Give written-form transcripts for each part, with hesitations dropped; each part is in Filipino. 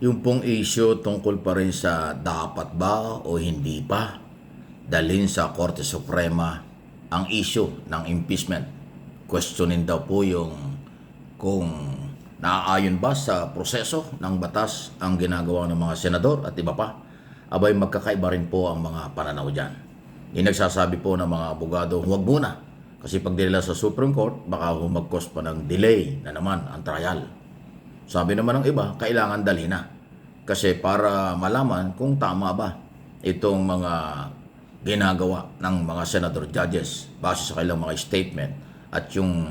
Yung pong issue tungkol pa rin sa dapat ba o hindi pa dalhin sa Korte Suprema ang issue ng impeachment. Questionin daw po yung kung naaayon ba sa proseso ng batas ang ginagawa ng mga senador at iba pa. Abay magkakaiba rin po ang mga pananaw dyan. Yung nagsasabi po ng mga abogado, huwag muna. Kasi pag dinala sa Supreme Court, baka mag-cause pa ng delay na naman ang trial. Sabi naman ng iba, kailangan dalhin na. Kasi para malaman kung tama ba itong mga ginagawa ng mga senador judges base sa kanilang mga statement at yung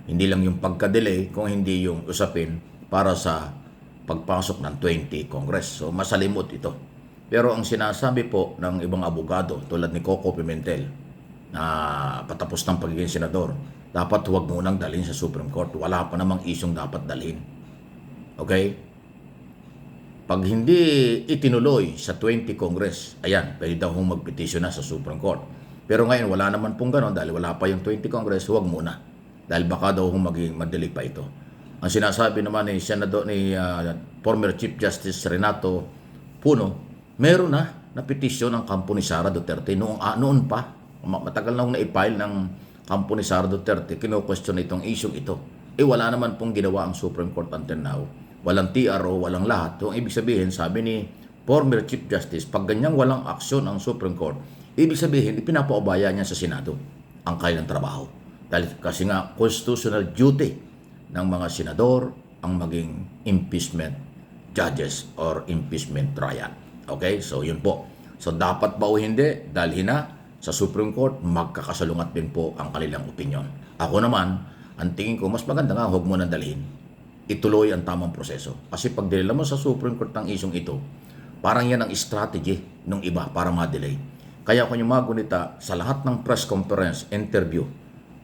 hindi lang yung pagka-delay kung hindi yung usapin para sa pagpasok ng 20 Congress. So masalimot ito. Pero ang sinasabi po ng ibang abogado tulad ni Coco Pimentel na patapos ng pagiging senador, dapat huwag munang dalhin sa Supreme Court. Wala pa namang isyong dapat dalhin. Okay? Pag hindi itinuloy sa 20 Congress, ayan, pwede daw hong magpetisyon na sa Supreme Court. Pero ngayon, wala naman pong gano'n dahil wala pa yung 20 Congress, huwag muna. Dahil baka daw hong maging madali pa ito. Ang sinasabi naman ni Senador ni former Chief Justice Renato Puno, meron na petisyon ng kampo ni Sara Duterte noon pa. Matagal na hong na-file ng kampo ni Sara Duterte, kino-question itong issue ito. Wala naman pong ginawa ang Supreme Court until now. Walang TRO, walang lahat. So, ibig sabihin, sabi ni former Chief Justice, pag ganyang walang aksyon ang Supreme Court, ibig sabihin, ipinapaubaya niya sa Senado ang kanilang trabaho. Dahil kasi nga, constitutional duty ng mga senador ang maging impeachment judges or impeachment trial. Okay? So, yun po. So, dapat ba o hindi, dalhin na sa Supreme Court, magkakasalungat din po ang kanilang opinion. Ako naman, ang tingin ko, mas maganda nga, huwag mo nang dalhin. Ituloy ang tamang proseso. Kasi pag dinala mo sa Supreme Court ng isyong ito, parang yan ang strategy ng iba para ma-delay. Kaya kung yung mga gunita, sa lahat ng press conference, interview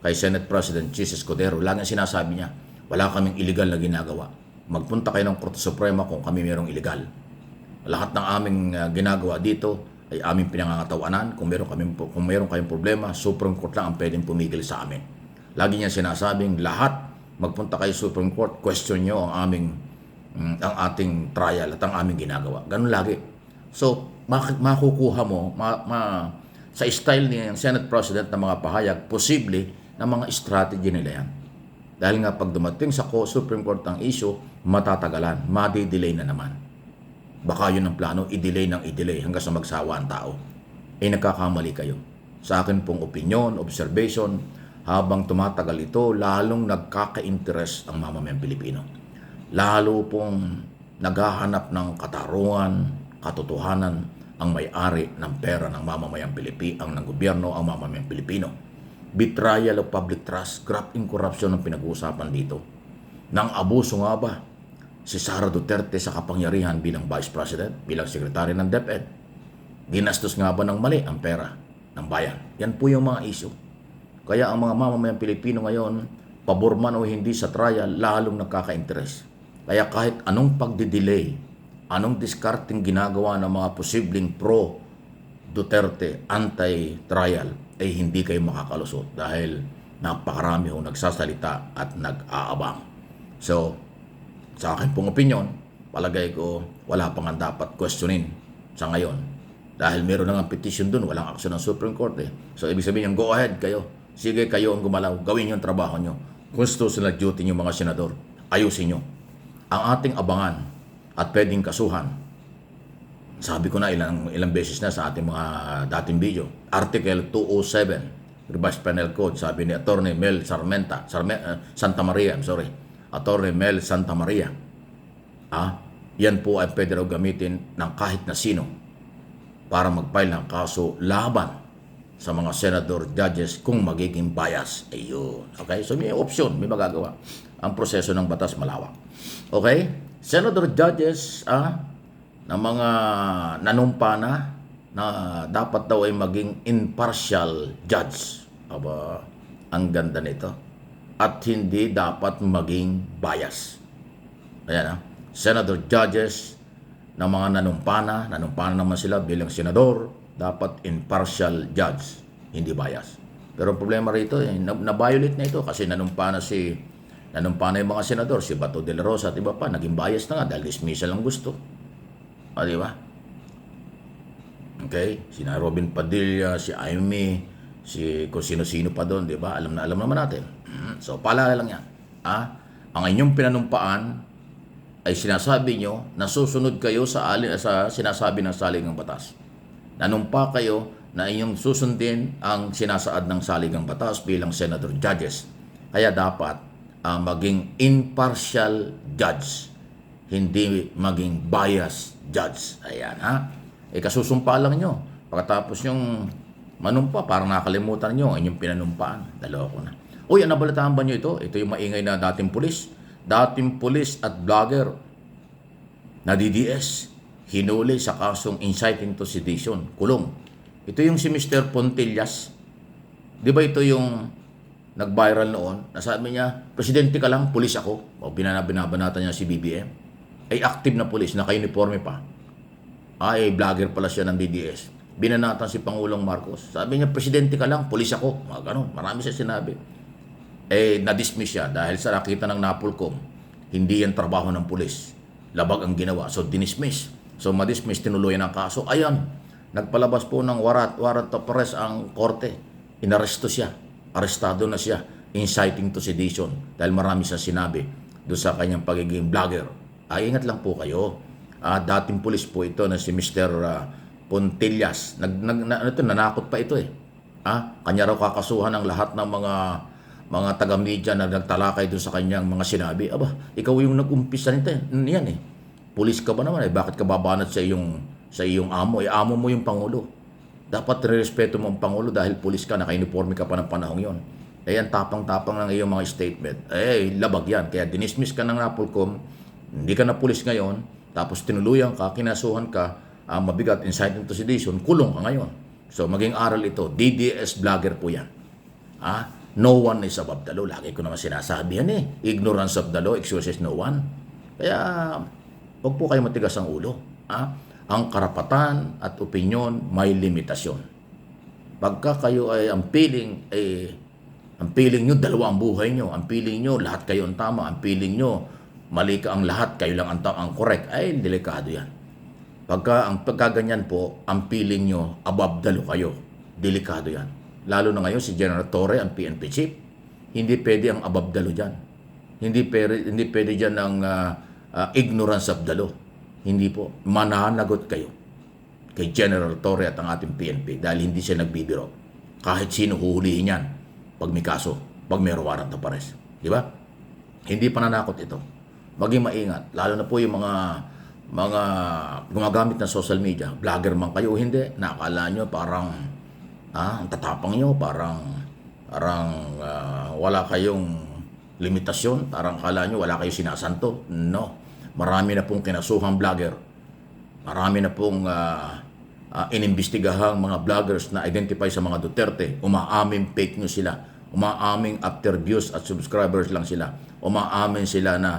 kay Senate President Jesus Escudero, laging sinasabi niya, wala kaming illegal na ginagawa. Magpunta kayo ng Korte Suprema kung kami mayroong illegal. Lahat ng aming ginagawa dito ay aming pinangangatawanan. Kung meron kayong problema, Supreme Court lang ang pwedeng pumigil sa amin. Lagi niya sinasabing lahat magpunta kayo Supreme Court, question nyo ang ating trial at ang aming ginagawa. Ganun lagi. So, makukuha mo sa style ni Senate President ng mga pahayag, posible na mga strategy nila yan. Dahil nga pag dumating sa Supreme Court ang issue, matatagalan, madi-delay na naman. Baka yun ang plano, i-delay hanggang sa magsawa ang tao. Nagkakamali kayo. Sa akin pong opinion, observation, habang tumatagal ito, lalong nagkaka-interest ang mamamayang Pilipino. Lalo pong naghahanap ng katarungan, katotohanan ang may-ari ng pera ng mamamayang Pilipino, ng gobyerno ang mamamayang Pilipino. Betrayal of public trust, graft in corruption ang pinag-uusapan dito. Nang abuso nga ba si Sara Duterte sa kapangyarihan bilang Vice President, bilang Secretary ng DepEd? Ginastos nga ba ng mali ang pera ng bayan? Yan po yung mga issue. Kaya ang mga mamamayang Pilipino ngayon, pabor man o hindi sa trial, lalong nagkaka-interest. Kaya kahit anong pagdidelay, anong discarding ginagawa ng mga posibleng pro-Duterte anti-trial, ay hindi kayo makakalusot dahil napakarami ho nagsasalita at nag-aabang. So, sa akin pong opinion, palagay ko wala pang dapat questionin sa ngayon. Dahil meron na nga petition dun, walang aksyon ng Supreme Court eh. So, ibig sabihin, go ahead kayo. Sige, kayo ang gumalaw. Gawin yung trabaho nyo. Constitutional duty nyo mga senador. Ayusin nyo. Ang ating abangan at pwedeng kasuhan, sabi ko na ilang beses na sa ating mga dating video, Article 207, Revised Penal Code, sabi ni Attorney Mel Santa Maria, Attorney Mel Santa Maria. Yan po ay pwede raw gamitin ng kahit na sino para mag-file ng kaso laban sa mga senador judges kung magiging bias. Ayun. Okay? So may option, may magagawa. Ang proseso ng batas malawak. Okay? Senador judges na mga nanumpa na dapat daw ay maging impartial judge. Aba, ang ganda nito. At hindi dapat maging bias. Ayan Senador judges na mga nanumpa naman sila bilang senador, dapat impartial judge, hindi bias. Pero ang problema rito, na-violate na ito kasi nanumpa na si Nanumpa na yung mga senador, si Bato de la Rosa at iba pa, naging bias na nga dahil dismissal ang gusto. O, di ba? Okay? Sina Robin Padilla, si Aimee, si kung sino-sino pa doon, di ba? Alam naman natin. So, paalala lang yan. Ang inyong pinanumpaan ay sinasabi nyo na susunod kayo sa sinasabi ng saligang batas. Nanumpa kayo na inyong susundin ang sinasaad ng saligang batas bilang senador judges. Kaya dapat maging impartial judge, hindi maging biased judge. Ayan, kasusumpa lang nyo. Pagkatapos yung manumpa, parang nakalimutan nyo ang inyong pinanumpaan. Dalawa ko na. Uy, nabalitaan ba nyo ito? Ito yung maingay na dating pulis. Dating pulis at vlogger na DDS. Hinuli sa kasong inciting to sedition. Kulong. Ito yung si Mr. Pontillas. Di ba ito yung nag-viral noon? Nasabi niya, presidente ka lang, pulis ako. O binabanatan niya si BBM. Ay active na pulis, naka-uniforme pa. Vlogger pala siya ng DDS. Binanatan si Pangulong Marcos. Sabi niya, presidente ka lang, pulis ako. Mga ganun, marami siya sinabi. Na-dismiss siya dahil sa nakita ng Napolcom, hindi yan trabaho ng pulis. Labag ang ginawa. So, dinismiss. So, ma-dismiss, tinuluyan ang kaso. Ayan, nagpalabas po ng warrant of arrest ang korte. Inaresto siya. Arestado na siya. Inciting to sedition. Dahil marami siya sinabi doon sa kanyang pagiging vlogger. Ingat lang po kayo. Dating pulis po ito na si Mr. Pontillas. Nanakot pa ito . Kanya raw kakasuhan ng lahat ng mga taga-media na nagtalakay doon sa kanyang mga sinabi. Aba, ikaw yung nag-umpisa nito. Yan . Pulis ka ba naman ? Bakit ka babanat sa iyong amo? Amo mo yung Pangulo. Dapat respeto mo ang Pangulo dahil pulis ka, naka-uniforme ka pa ng panahong yon. Ang tapang-tapang ng iyong mga statement. Labag yan. Kaya dinismiss ka ng Napolcom, hindi ka na pulis ngayon, tapos tinuluyan ka, kinasuhan ka, mabigat, inciting to sedition, kulong ka ngayon. So, maging aral ito. DDS vlogger po yan. No one is above the law. Lagi ko naman sinasabi yan . Ignorance of the law excuses no one. Kaya, huwag po kayo matigas ang ulo. Ang karapatan at opinyon may limitasyon. Pagka kayo ay ang feeling nyo, dalawa ang buhay nyo. Ang feeling nyo, lahat kayo ang tama. Ang feeling nyo, mali ka ang lahat, kayo lang ang correct. Delikado yan. Pagka ganyan po, ang feeling nyo, above the law kayo. Delikado yan. Lalo na ngayon si General Torre, ang PNP chief, hindi pwede ang above the law dyan. Hindi pwede dyan ang ignorance of the law. Hindi po. Mananagot kayo kay General Torre at ang ating PNP dahil hindi siya nagbibiro. Kahit sino huhulihin yan pag may kaso, pag may warrant of arrest. Di ba? Hindi pananakot ito. Maging maingat. Lalo na po yung mga gumagamit ng social media. Vlogger man kayo o hindi, nakakala nyo parang ang tatapang nyo, parang wala kayong limitasyon, parang kala nyo wala kayong sinasanto. No. Marami na pong kinasuhang vlogger. Marami na pong inimbestigahang mga vloggers na identify sa mga Duterte. Umaaming fake news sila. Umaaming after views at subscribers lang sila. Umaamin sila na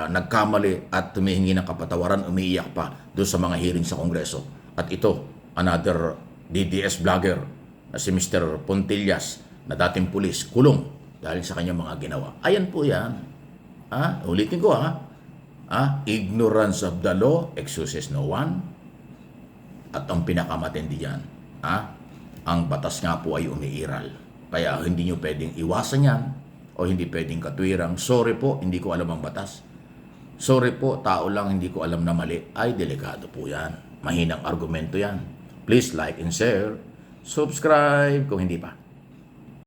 nagkamali at tumihingi ng kapatawaran, umiiyak pa doon sa mga hearing sa Kongreso. At ito, another DDS vlogger na si Mr. Pontillas na dating pulis, kulong dahil sa kanyang mga ginawa. Ayan po yan. Ulitin ko ignorance of the law excuses no one. At ang pinakamatindi dyan, ang batas nga po ay umiiral. Kaya hindi nyo pwedeng iwasan yan o hindi pwedeng katwirang, sorry po, hindi ko alam ang batas. Sorry po, tao lang, hindi ko alam na mali. Ay, delikado po yan. Mahinang argumento yan. Please like and share. Subscribe kung hindi pa.